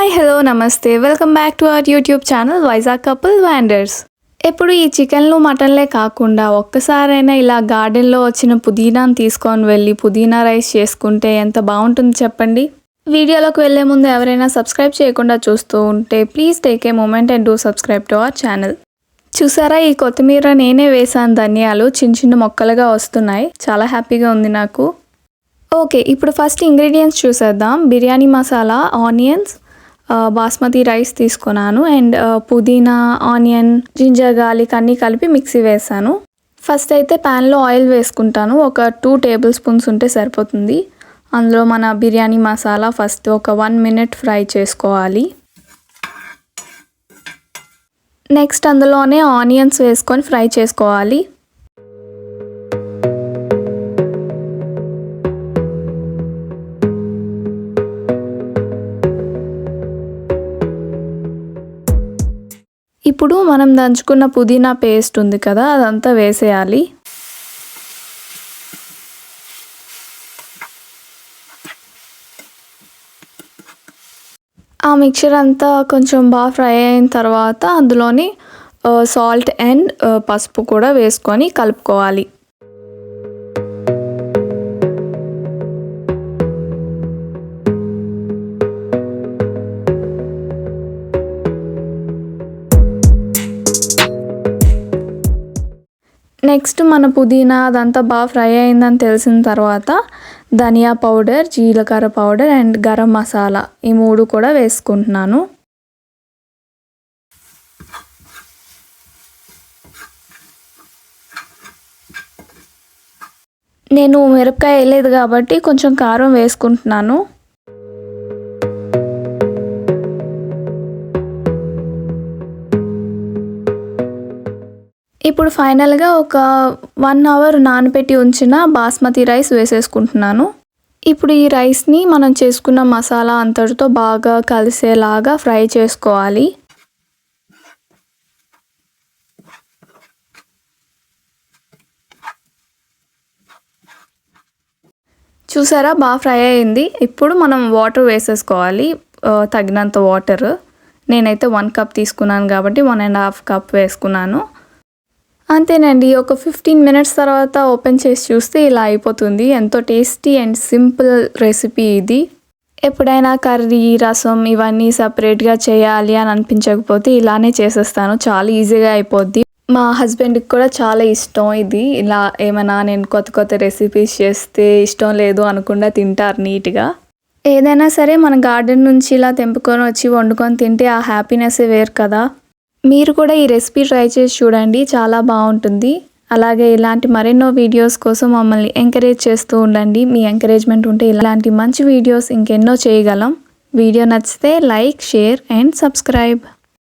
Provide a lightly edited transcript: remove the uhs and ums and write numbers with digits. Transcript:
Hi hello నమస్తే welcome back to our YouTube channel Vizag couple wonders. ఎప్పుడు ఈ చికెన్లు మటన్లే కాకుండా ఒక్కసారైనా ఇలా గార్డెన్లో వచ్చిన పుదీనాను తీసుకొని వెళ్ళి పుదీనా రైస్ చేసుకుంటే ఎంత బాగుంటుంది చెప్పండి. వీడియోలోకి వెళ్ళే ముందు ఎవరైనా సబ్స్క్రైబ్ చేయకుండా చూస్తూ ఉంటే please take a moment and do subscribe to our channel. చూసారా, ఈ కొత్తిమీర నేనే వేసాను. ధనియాలు చిన్న చిన్న మొక్కలుగా వస్తున్నాయి. చాలా హ్యాపీగా ఉంది నాకు. ఓకే, ఇప్పుడు ఫస్ట్ ఇంగ్రీడియంట్స్ చూసేద్దాం. బిర్యానీ మసాలా, ఆనియన్స్, బాస్మతి రైస్ తీసుకున్నాను అండ్ పుదీనా, ఆనియన్, జింజర్, గార్లిక్ అన్నీ కలిపి మిక్సీ వేసాను. ఫస్ట్ అయితే ప్యాన్లో ఆయిల్ వేసుకుంటాను. ఒక 2 టేబుల్ స్పూన్స్ ఉంటే సరిపోతుంది. అందులో మన బిర్యానీ మసాలా ఫస్ట్ ఒక 1 మినిట్ ఫ్రై చేసుకోవాలి. నెక్స్ట్ అందులోనే ఆనియన్స్ వేసుకొని ఫ్రై చేసుకోవాలి. ఇప్పుడు మనం దంచుకున్న పుదీనా పేస్ట్ ఉంది కదా, అదంతా వేసేయాలి. ఆ మిక్చర్ అంతా కొంచెం బాగా ఫ్రై అయిన తర్వాత అందులోని సాల్ట్ అండ్ పసుపు కూడా వేసుకొని కలుపుకోవాలి. నెక్స్ట్ మన పుదీనా అదంతా బాగా ఫ్రై అయిందని తెలిసిన తర్వాత ధనియా పౌడర్, జీలకర్ర పౌడర్ అండ్ గరం మసాలా ఈ 3 కూడా వేసుకుంటున్నాను. నేను మిరపకాయ వేయలేదు కాబట్టి కొంచెం కారం వేసుకుంటున్నాను. ఇప్పుడు ఫైనల్గా ఒక 1 అవర్ నానబెట్టి ఉంచిన బాస్మతి రైస్ వేసేసుకుంటున్నాను. ఇప్పుడు ఈ రైస్ని మనం చేసుకున్న మసాలా అంతటితో బాగా కలిసేలాగా ఫ్రై చేసుకోవాలి. చూసారా, బాగా ఫ్రై అయింది. ఇప్పుడు మనం వాటర్ వేసేసుకోవాలి, తగినంత వాటర్. నేనైతే 1 కప్ తీసుకున్నాను కాబట్టి 1.5 కప్ వేసుకున్నాను. అంతేనండి. ఒక 15 మినిట్స్ తర్వాత ఓపెన్ చేసి చూస్తే ఇలా అయిపోతుంది. ఎంతో టేస్టీ అండ్ సింపుల్ రెసిపీ ఇది. ఎప్పుడైనా కర్రీ, రసం ఇవన్నీ సపరేట్గా చేయాలి అని అనిపించకపోతే ఇలానే చేసేస్తాను. చాలా ఈజీగా అయిపోద్ది. మా హస్బెండ్కి కూడా చాలా ఇష్టం ఇది. ఇలా ఏమైనా నేను కొత్త రెసిపీస్ చేస్తే ఇష్టం లేదు అనకుండా తింటారు నీట్గా. ఏదైనా సరే మన గార్డెన్ నుంచి ఇలా తెంపుకొని వచ్చి వండుకొని తింటే ఆ హ్యాపీనెస్సే వేరు కదా. మీరు కూడా ఈ రెసిపీ ట్రై చేసి చూడండి, చాలా బాగుంటుంది. అలాగే ఇలాంటి మరెన్నో వీడియోస్ కోసం మమ్మల్ని ఎంకరేజ్ చేస్తూ ఉండండి. మీ ఎంకరేజ్మెంట్ ఉంటే ఇలాంటి మంచి వీడియోస్ ఇంకెన్నో చేయగలం. వీడియో నచ్చితే లైక్, షేర్ అండ్ సబ్స్క్రైబ్.